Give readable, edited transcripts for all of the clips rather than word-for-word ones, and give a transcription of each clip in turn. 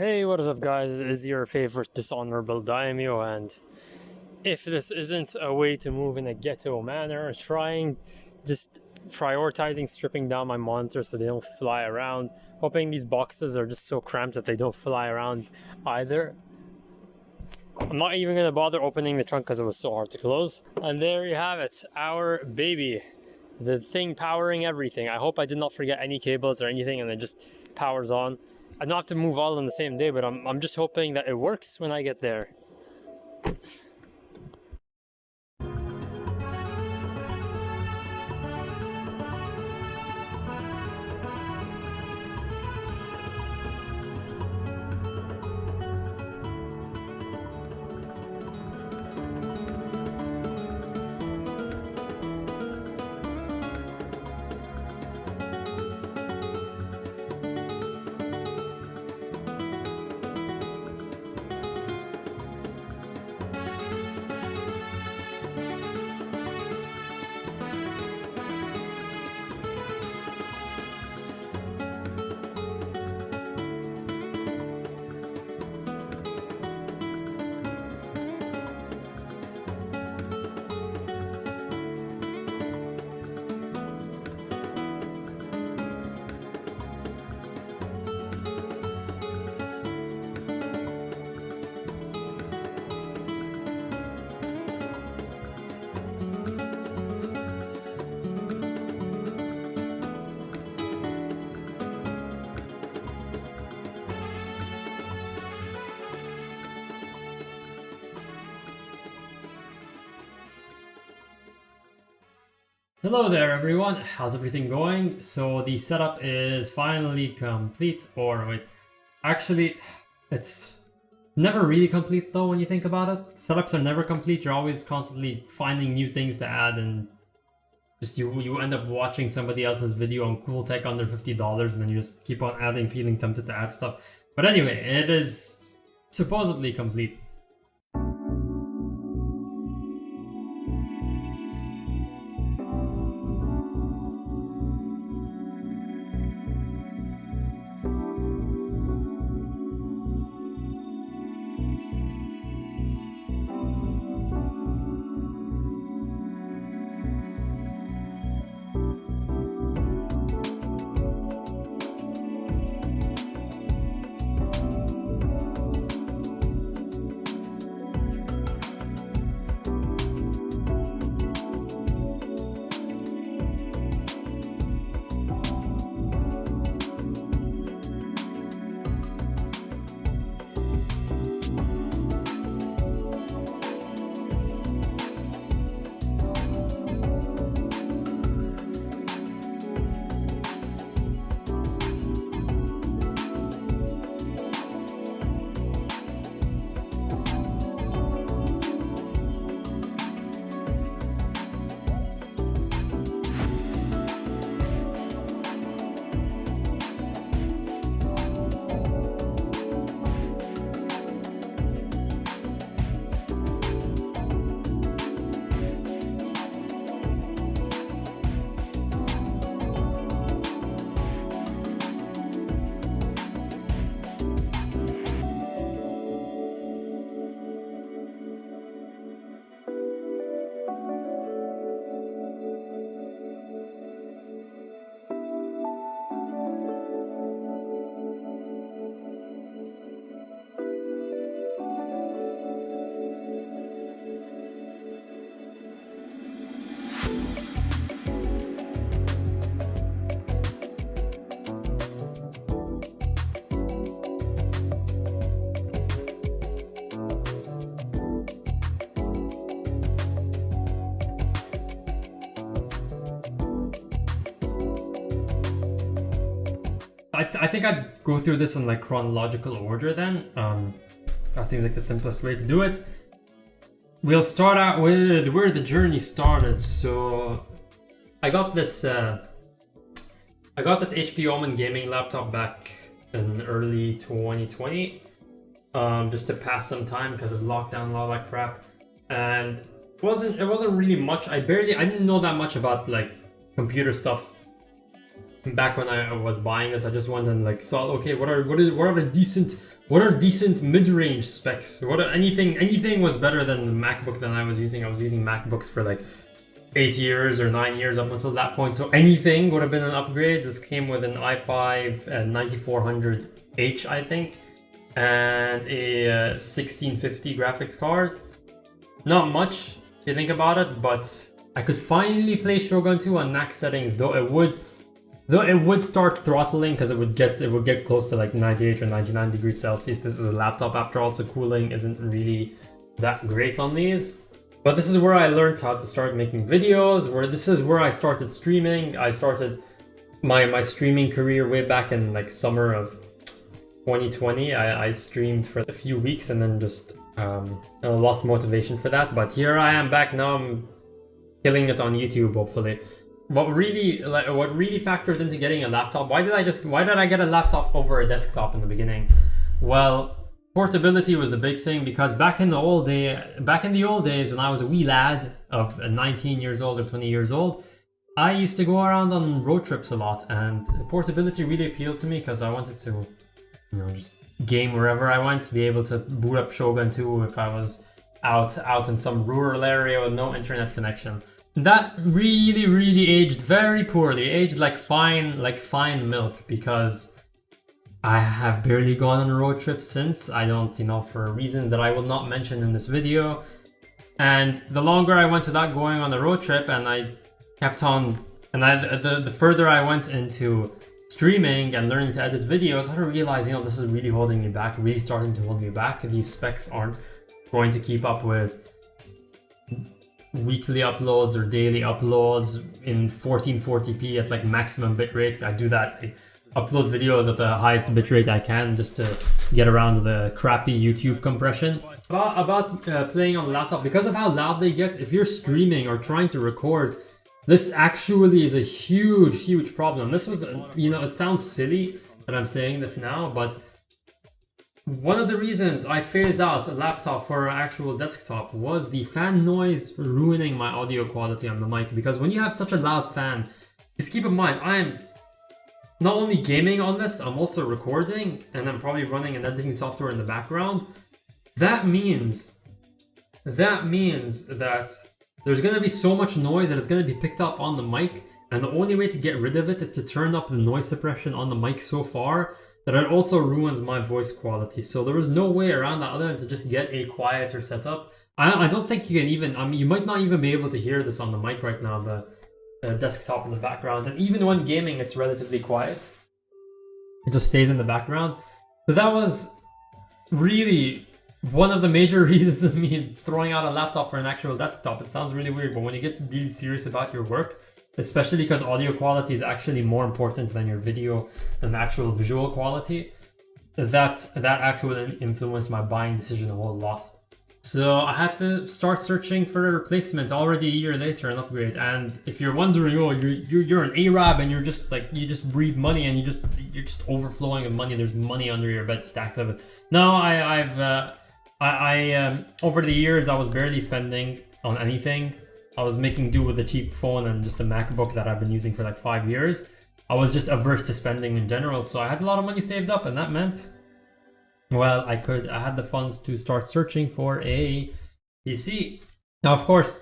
Hey, what is up guys? It is your favorite Dishonorable Daimyo, and if this isn't a way to move in a ghetto manner, just prioritizing stripping down my monitors so they don't fly around, hoping these boxes are just so cramped that they don't fly around either. I'm not even gonna bother opening the trunk because it was so hard to close. And there you have it, our baby. The thing powering everything. I hope I did not forget any cables or anything and it just powers on. I don't have to move all on the same day, but I'm just hoping that it works when I get there. Hello there everyone, how's everything going? So the setup is finally complete, or wait, actually it's never really complete though when you think about it. Setups are never complete, you're always constantly finding new things to add, and just you end up watching somebody else's video on cool tech under $50 and then you just keep on adding, feeling tempted to add stuff. But anyway, it is supposedly complete. I think I'd go through this in like chronological order then. That seems like the simplest way to do it. We'll start out with where the journey started. So I got this HP Omen gaming laptop back in early 2020, just to pass some time because of lockdown and all that crap. And it wasn't really much. I didn't know that much about like computer stuff back when I was buying this. I just went and like saw, okay, what are the decent what are decent mid-range specs? Anything was better than the MacBook that I was using. I was using MacBooks for like 8 years or 9 years up until that point. So anything would have been an upgrade. This came with an i5 9400H, I think, and a 1650 graphics card. Not much if you think about it, but I could finally play Shogun 2 on max settings, though it would start throttling because it would get close to like 98 or 99 degrees Celsius. This is a laptop after all, so cooling isn't really that great on these. But this is where I learned how to start making videos, this is where I started streaming. I started my streaming career way back in like summer of 2020. I streamed for a few weeks and then just lost motivation for that. But here I am back now. I'm killing it on YouTube, hopefully. What really factored into getting a laptop? Why did I get a laptop over a desktop in the beginning? Well, portability was the big thing, because back in the old days when I was a wee lad of 19 years old or 20 years old, I used to go around on road trips a lot, and portability really appealed to me because I wanted to, just game wherever I went, be able to boot up Shogun 2 if I was out in some rural area with no internet connection. That really aged very poorly. Aged like fine milk, because I have barely gone on a road trip since. I don't, for reasons that I will not mention in this video. And the longer I went without going on the road trip, and I kept on, and the further I went into streaming and learning to edit videos, I realized, this is really holding me back, really starting to hold me back. These specs aren't going to keep up with weekly uploads or daily uploads in 1440p at like maximum bitrate. I do that. I upload videos at the highest bitrate I can just to get around the crappy YouTube compression. About playing on the laptop, because of how loud they get, if you're streaming or trying to record, this actually is a huge problem. This was, it sounds silly that I'm saying this now, but one of the reasons I phased out a laptop for an actual desktop was the fan noise ruining my audio quality on the mic. Because when you have such a loud fan, just keep in mind, I'm not only gaming on this, I'm also recording, and I'm probably running an editing software in the background. That means that there's going to be so much noise that it's going to be picked up on the mic, and the only way to get rid of it is to turn up the noise suppression on the mic so far that it also ruins my voice quality. So there was no way around that other than to just get a quieter setup. I don't think you can even, you might not even be able to hear this on the mic right now, the desktop in the background. And even when gaming, it's relatively quiet. It just stays in the background. So that was really one of the major reasons of me throwing out a laptop for an actual desktop. It sounds really weird, but when you get really serious about your work, especially because audio quality is actually more important than your video and actual visual quality, that actually influenced my buying decision a whole lot. So I had to start searching for a replacement already a year later, an upgrade. And if you're wondering, you're an Arab and you're just like, you just breathe money and you're just overflowing with money. There's money under your bed, stacks of it. No, I over the years I was barely spending on anything. I was making do with a cheap phone and just a MacBook that I've been using for like 5 years. I was just averse to spending in general, so I had a lot of money saved up, and that meant, well, I had the funds to start searching for a PC. Now, of course,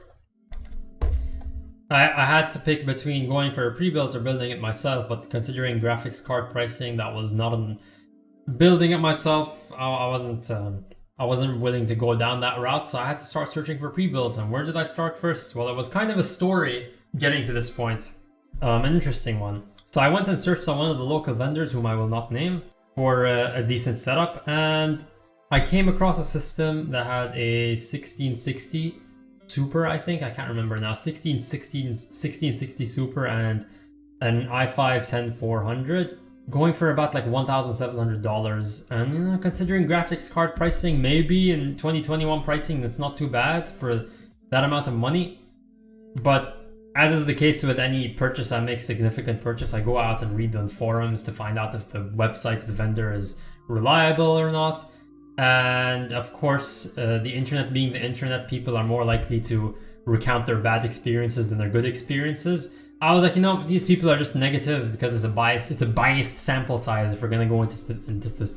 I had to pick between going for a pre-built or building it myself, but considering graphics card pricing, that was not building it myself. I wasn't willing to go down that route, so I had to start searching for pre-builds. And where did I start first? Well, it was kind of a story getting to this point. An interesting one. So I went and searched on one of the local vendors, whom I will not name, for a decent setup. And I came across a system that had a 1660 Super, I think. I can't remember now. 1660 Super and an i5 10400. Going for about like $1,700, and considering graphics card pricing, maybe in 2021 pricing, that's not too bad for that amount of money. But as is the case with any purchase, I make significant purchase, I go out and read on forums to find out if the website, the vendor, is reliable or not. And of course, the internet being the internet, people are more likely to recount their bad experiences than their good experiences. I was like, these people are just negative because it's a biased sample size if we're gonna go into this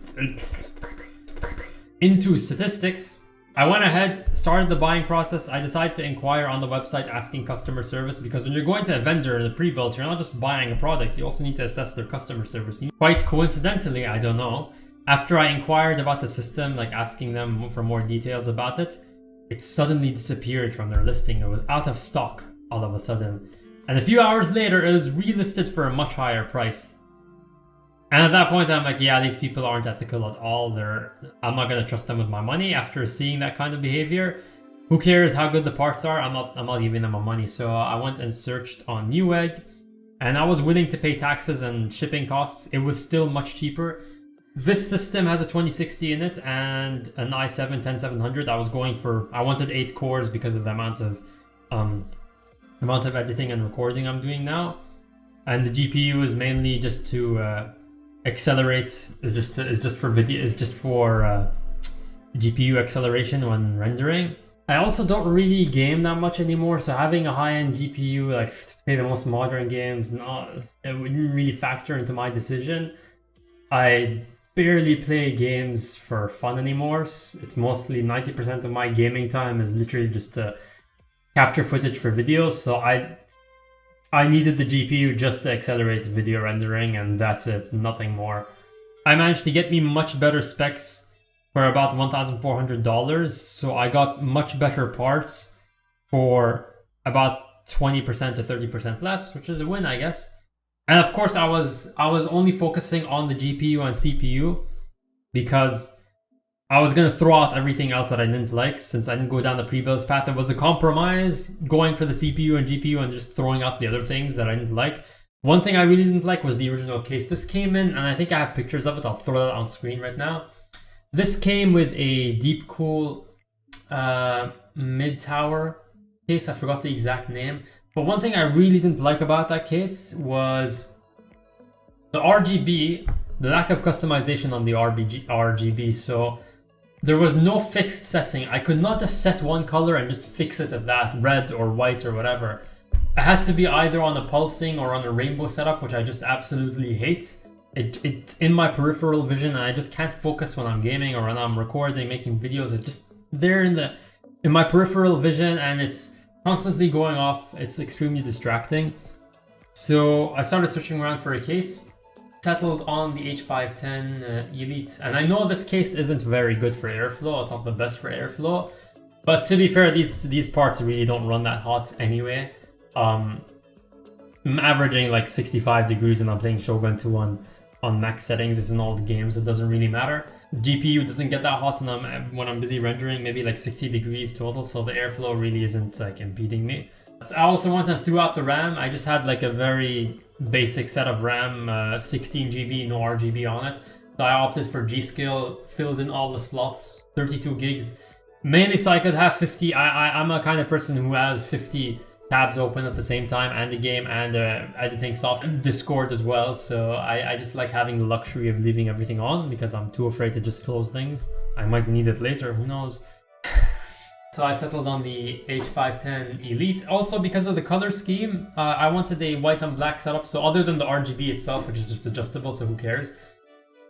into statistics, I went ahead, started the buying process. I decided to inquire on the website asking customer service, because when you're going to a vendor in the pre-built, you're not just buying a product, you also need to assess their customer service. Quite coincidentally, I don't know, after I inquired about the system, like asking them for more details about it, it suddenly disappeared from their listing. It was out of stock all of a sudden. And a few hours later, it was relisted for a much higher price. And at that point, I'm like, yeah, these people aren't ethical at all. I'm not gonna trust them with my money after seeing that kind of behavior. Who cares how good the parts are? I'm not giving them my money. So I went and searched on Newegg, and I was willing to pay taxes and shipping costs. It was still much cheaper. This system has a 2060 in it and an i7 10700. I wanted 8 cores because of the amount of editing and recording I'm doing now. And the GPU is mainly just to accelerate. Is just for video. Is just for GPU acceleration when rendering. I also don't really game that much anymore, so having a high-end GPU like to play the most modern games, it wouldn't really factor into my decision. I barely play games for fun anymore. It's mostly 90% of my gaming time is literally just to capture footage for videos. So I needed the GPU just to accelerate video rendering, and that's it, nothing more. I managed to get me much better specs for about $1,400, so I got much better parts for about 20% to 30% less, which is a win, I guess. And of course, I was only focusing on the GPU and CPU because I was gonna throw out everything else that I didn't like, since I didn't go down the pre-built path. It was a compromise going for the CPU and GPU and just throwing out the other things that I didn't like. One thing I really didn't like was the original case. This came in, and I think I have pictures of it. I'll throw that on screen right now. This came with a deep cool mid-tower case. I forgot the exact name. But one thing I really didn't like about that case was the RGB, the lack of customization on the RGB. So there was no fixed setting. I could not just set one color and just fix it at that, red or white or whatever. It had to be either on a pulsing or on a rainbow setup, which I just absolutely hate. It's in my peripheral vision, and I just can't focus when I'm gaming or when I'm recording, making videos. It's just there in my peripheral vision, and it's constantly going off. It's extremely distracting. So I started searching around for a case, settled on the H510 Elite. And I know this case isn't very good for airflow. It's not the best for airflow. But to be fair, these parts really don't run that hot anyway. I'm averaging like 65 degrees and I'm playing Shogun 2 on max settings. It's in all the games, it doesn't really matter. GPU doesn't get that hot when I'm busy rendering, maybe like 60 degrees total, so the airflow really isn't like impeding me. I also went and threw out the RAM. I just had like a very basic set of RAM, 16 GB, no RGB on it. So I opted for G-Skill, filled in all the slots, 32 gigs, mainly so I could have 50. I'm a kind of person who has 50 tabs open at the same time, and the game and editing software, Discord as well. So I just like having the luxury of leaving everything on because I'm too afraid to just close things. I might need it later, who knows. So I settled on the H510 Elite. Also because of the color scheme, I wanted a white and black setup. So other than the RGB itself, which is just adjustable, so who cares,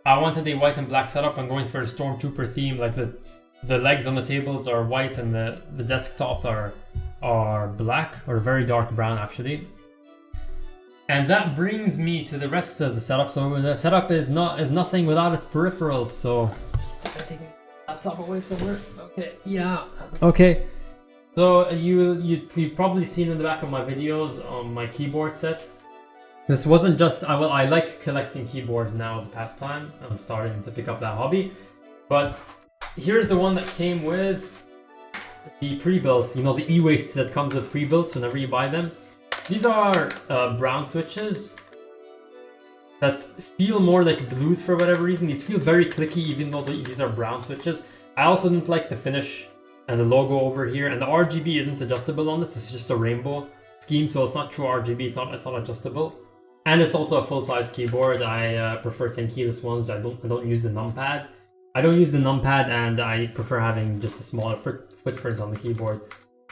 I wanted a white and black setup. I'm going for a Stormtrooper theme, like the legs on the tables are white and the desktop are black, or very dark brown actually. And that brings me to the rest of the setup. So the setup is nothing without its peripherals. So just taking my laptop away somewhere. Okay, yeah. Okay. So you've probably seen in the back of my videos on my keyboard set. This wasn't just I like collecting keyboards now as a pastime. I'm starting to pick up that hobby. But here's the one that came with the pre-built, you know, the e-waste that comes with pre-built whenever you buy them. These are brown switches that feel more like blues for whatever reason. These feel very clicky even though these are brown switches. I also didn't like the finish and the logo over here, and the RGB isn't adjustable on this. It's just a rainbow scheme, so it's not true RGB. It's not adjustable. And it's also a full-size keyboard. I prefer 10 keyless ones. I don't use the numpad. I don't use the numpad, and I prefer having just a smaller footprint on the keyboard.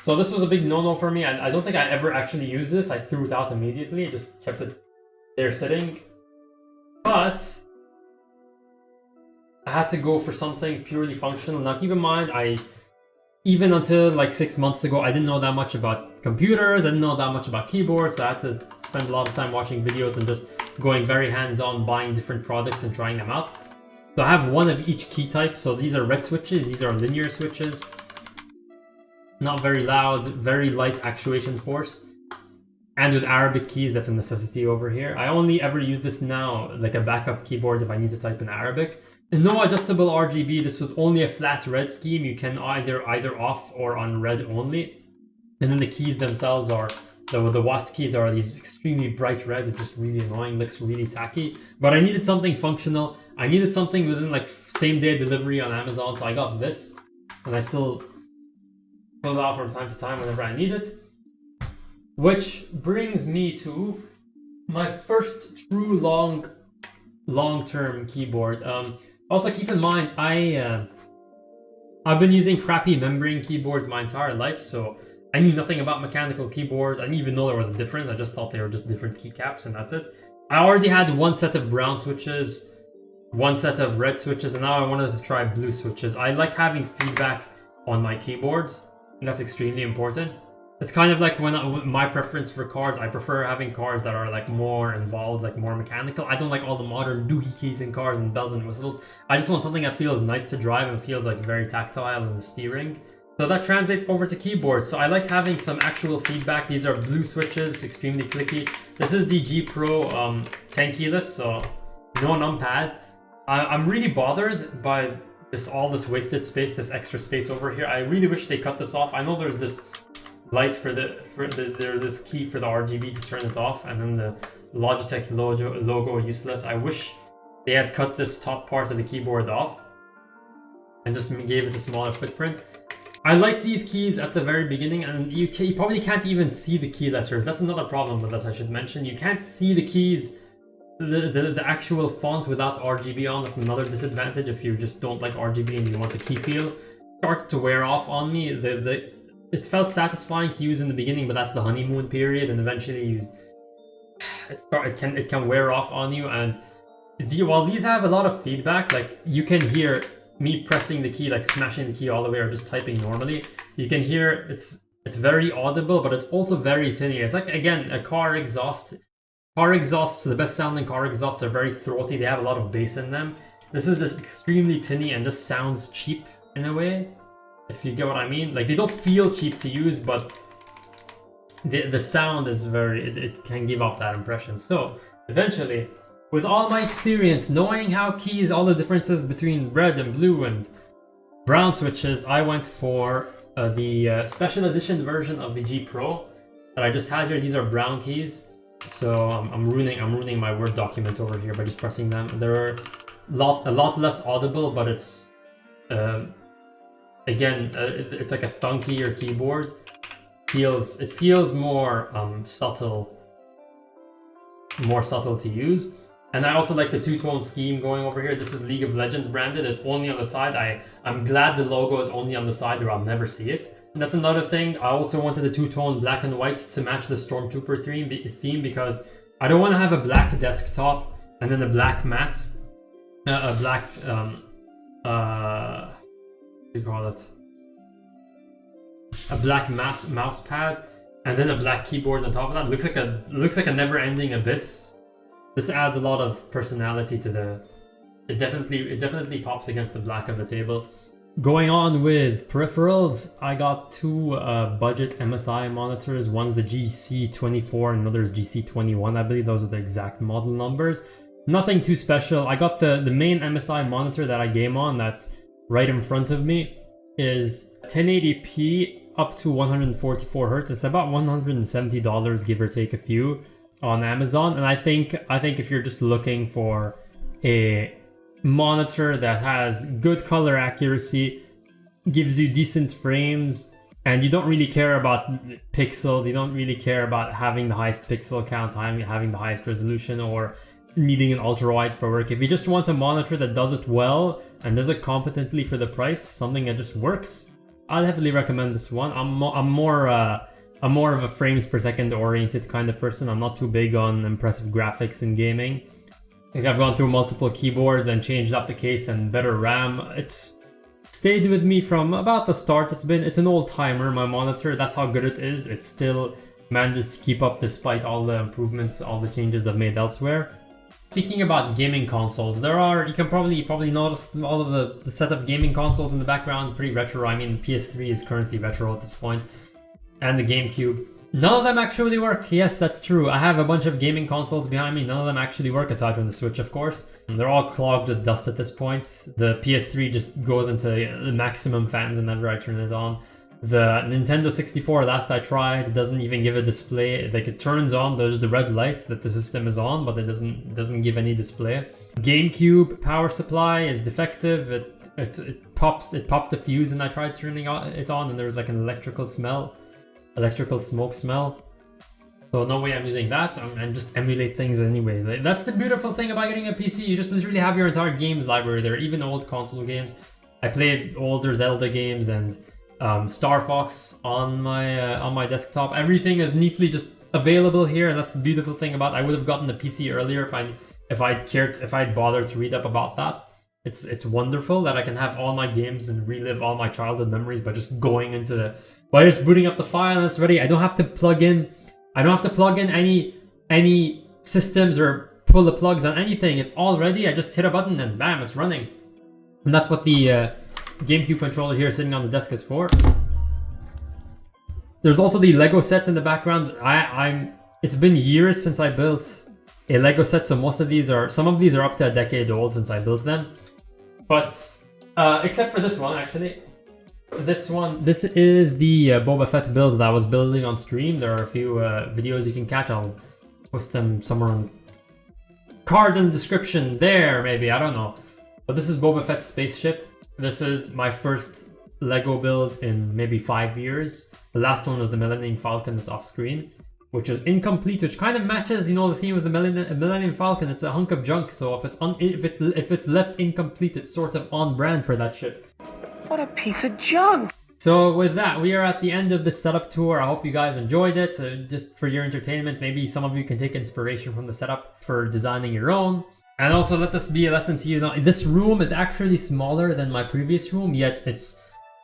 So this was a big no-no for me. I don't think I ever actually used this. I threw it out immediately, just kept it there sitting. But I had to go for something purely functional. Now keep in mind, even until like 6 months ago, I didn't know that much about computers, I didn't know that much about keyboards, so I had to spend a lot of time watching videos and just going very hands-on, buying different products and trying them out. So I have one of each key type, so these are red switches, these are linear switches. Not very loud, very light actuation force. And with Arabic keys, that's a necessity over here. I only ever use this now, like a backup keyboard if I need to type in Arabic. And no adjustable RGB, this was only a flat red scheme. You can either off or on red only. And then the keys themselves are, the WASD keys are these extremely bright red, they're just really annoying, looks really tacky. But I needed something functional. I needed something within like same day delivery on Amazon, so I got this. And I still pull it out from time to time whenever I need it. Which brings me to my first true long-term keyboard. Also keep in mind, I've been using crappy membrane keyboards my entire life, so I knew nothing about mechanical keyboards. I didn't even know there was a difference. I just thought they were just different keycaps and that's it. I already had one set of brown switches, one set of red switches, and now I wanted to try blue switches. I like having feedback on my keyboards, and that's extremely important. It's kind of like my preference for cars. I prefer having cars that are like more involved, like more mechanical. I don't like all the modern doohickey keys in cars and bells and whistles. I just want something that feels nice to drive and feels like very tactile in the steering. So that translates over to keyboards. So I like having some actual feedback. These are blue switches, extremely clicky. This is the G Pro 10 keyless, so no numpad. I'm really bothered by all this wasted space, this extra space over here. I really wish they cut this off. I know there's this light there's this key for the RGB to turn it off, and then the Logitech logo useless. I wish they had cut this top part of the keyboard off and just gave it a smaller footprint. I like these keys at the very beginning, and you probably can't even see the key letters. That's another problem with this, I should mention. You can't see the keys, the actual font without RGB on. That's another disadvantage if you just don't like RGB and you want the key feel. It started to wear off on me. It felt satisfying to use in the beginning, but that's the honeymoon period, and eventually it can wear off on you. And while these have a lot of feedback, like you can hear me pressing the key, like smashing the key all the way, or just typing normally. You can hear it's very audible, but it's also very tinny. It's like, again, a car exhaust. Car exhausts, the best sounding car exhausts are very throaty. They have a lot of bass in them. This is just extremely tinny and just sounds cheap in a way, if you get what I mean. Like, they don't feel cheap to use, but the sound is it can give off that impression. So eventually, with all my experience, knowing how keys, all the differences between red and blue and brown switches, I went for the special edition version of the G Pro that I just had here. These are brown keys, so I'm ruining my Word document over here by just pressing them. They're a lot less audible, but it's again, it's like a funkier keyboard. It feels more subtle to use. And I also like the two-tone scheme going over here. This is League of Legends branded. It's only on the side. I'm glad the logo is only on the side, or I'll never see it. And that's another thing. I also wanted a two-tone black and white to match the Stormtrooper theme, because I don't want to have a black desktop and then a black mat, a black what do you call it? A black mouse pad, and then a black keyboard on top of that. It looks like a never-ending abyss. This adds a lot of personality to it definitely pops against the black of the table. Going on with peripherals, I got two budget MSI monitors. One's the GC24 and another's GC21. I believe those are the exact model numbers. Nothing too special. I got the main MSI monitor that I game on, that's right in front of me, is 1080p up to 144 hertz. It's about $170, give or take a few, on Amazon. And I think if you're just looking for a monitor that has good color accuracy, gives you decent frames, and you don't really care about pixels, you don't really care about having the highest pixel count, having the highest resolution, or needing an ultra wide for work. If you just want a monitor that does it well and does it competently for the price, something that just works, I'd heavily recommend this one. I'm more of a frames per second oriented kind of person. I'm not too big on impressive graphics in gaming. Like I've gone through multiple keyboards and changed up the case and better RAM. It's stayed with me from about the start. It's an old timer, my monitor. That's how good it is. It still manages to keep up despite all the improvements, all the changes I've made elsewhere. Speaking about gaming consoles, you can probably notice all of the set of gaming consoles in the background, pretty retro. I mean, PS3 is currently retro at this point, and the GameCube. None of them actually work. Yes, that's true. I have a bunch of gaming consoles behind me. None of them actually work, aside from the Switch, of course. And they're all clogged with dust at this point. The PS3 just goes into the maximum fans whenever I turn it on. The Nintendo 64, last I tried, it doesn't even give a display. Like it turns on, there's the red light that the system is on, but it doesn't give any display. GameCube power supply is defective. It popped the fuse when I tried turning it on, and there was like an electrical smoke smell. So no way I'm using that, and just emulate things anyway. Like, that's the beautiful thing about getting a PC. You just literally have your entire games library there, even old console games. I played older Zelda games and Star Fox on my desktop. Everything is neatly just available here, and that's the beautiful thing about. I would have gotten the PC earlier if I'd bothered to read up about that. It's wonderful that I can have all my games and relive all my childhood memories by just going into by just booting up the file and it's ready. I don't have to plug in any systems or pull the plugs on anything. It's all ready. I just hit a button and bam, it's running. And that's what the GameCube controller here sitting on the desk is for. There's also the Lego sets in the background. It's been years since I built a Lego set, so some of these are up to a decade old since I built them. But except for this one, actually. This is the Boba Fett build that I was building on stream. There are a few videos you can catch. I'll post them somewhere on card in the description there, maybe, I don't know. But this is Boba Fett's spaceship. This is my first Lego build in maybe 5 years. The last one was the Millennium Falcon that's off screen, which is incomplete, which kind of matches, the theme of the Millennium Falcon. It's a hunk of junk, so if it's left incomplete, it's sort of on brand for that ship. What a piece of junk! So with that, we are at the end of this setup tour. I hope you guys enjoyed it. Just for your entertainment, maybe some of you can take inspiration from the setup for designing your own. And also let this be a lesson to you. Now, this room is actually smaller than my previous room, yet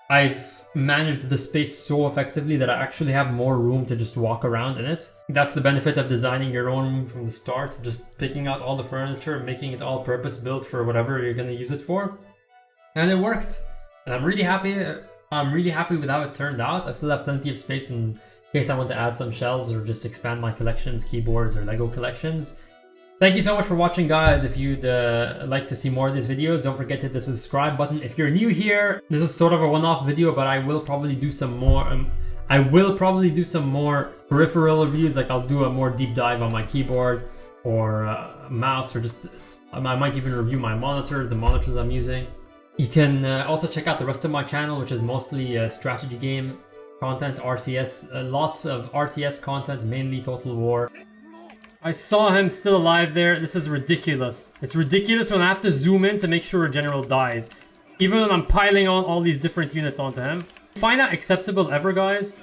I've managed the space so effectively that I actually have more room to just walk around in it. That's the benefit of designing your own room from the start, just picking out all the furniture, making it all purpose built for whatever you're going to use it for. And it worked. And I'm really happy with how it turned out. I still have plenty of space in case I want to add some shelves or just expand my collections, keyboards or Lego collections. Thank you so much for watching, guys. If you'd like to see more of these videos, don't forget to hit the subscribe button. If you're new here, this is sort of a one-off video, but I will probably do some more. Peripheral reviews. Like I'll do a more deep dive on my keyboard or mouse, or just I might even review my monitors, the monitors I'm using. You can also check out the rest of my channel, which is mostly strategy game content, RTS, lots of RTS content, mainly Total War. I saw him still alive there. This is ridiculous. It's ridiculous when I have to zoom in to make sure a general dies. Even when I'm piling on all these different units onto him. Find that acceptable ever, guys?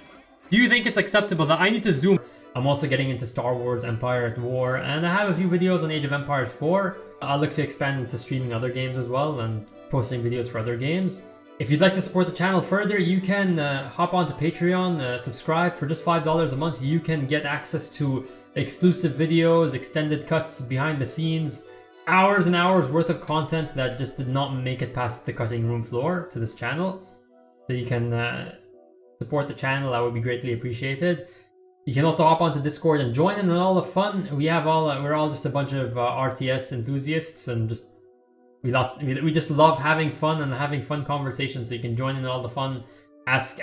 Do you think it's acceptable that I need to zoom? I'm also getting into Star Wars Empire at War, and I have a few videos on Age of Empires 4. I'll look to expand into streaming other games as well, and posting videos for other games. If you'd like to support the channel further, you can hop onto Patreon, subscribe for just $5 a month. You can get access to exclusive videos, extended cuts, behind the scenes, hours and hours worth of content that just did not make it past the cutting room floor to this channel. So you can support the channel, that would be greatly appreciated. You can also hop onto Discord and join in on all the fun. We're all just a bunch of RTS enthusiasts, and we just love having fun and having fun conversations. So you can join in all the fun, ask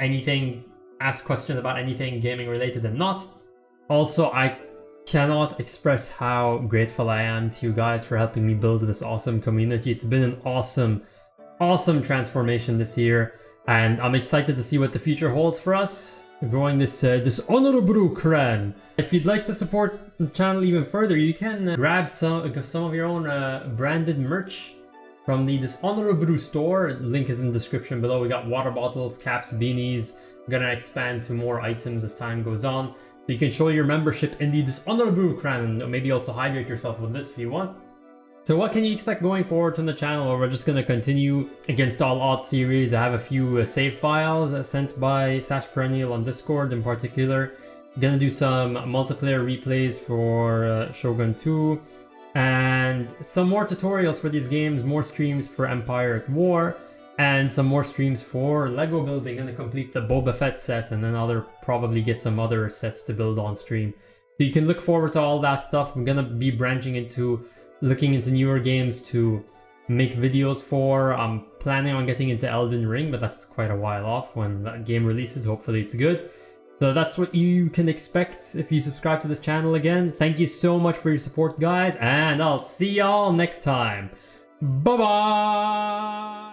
questions about anything gaming related and not. Also, I cannot express how grateful I am to you guys for helping me build this awesome community. It's been an awesome transformation this year, and I'm excited to see what the future holds for us. Growing this Dishonorable clan. If you'd like to support the channel even further, you can grab some of your own branded merch from the Dishonorable store. Link is in the description below. We got water bottles, caps, beanies. We're gonna expand to more items as time goes on. So you can show your membership in the Dishonorable clan, and maybe also hydrate yourself with this if you want. So what can you expect going forward from the channel? Or we're just going to continue Against All Odds series. I have a few save files sent by /perennial on Discord in particular. I'm going to do some multiplayer replays for Shogun 2 and some more tutorials for these games, more streams for Empire at War, and some more streams for Lego building. Going to complete the Boba Fett set, and then probably get some other sets to build on stream. So you can look forward to all that stuff. I'm going to be branching into looking into newer games to make videos for. I'm planning on getting into Elden Ring, but that's quite a while off when that game releases. Hopefully it's good. So that's what you can expect if you subscribe to this channel again. Thank you so much for your support, guys, and I'll see y'all next time. Bye-bye!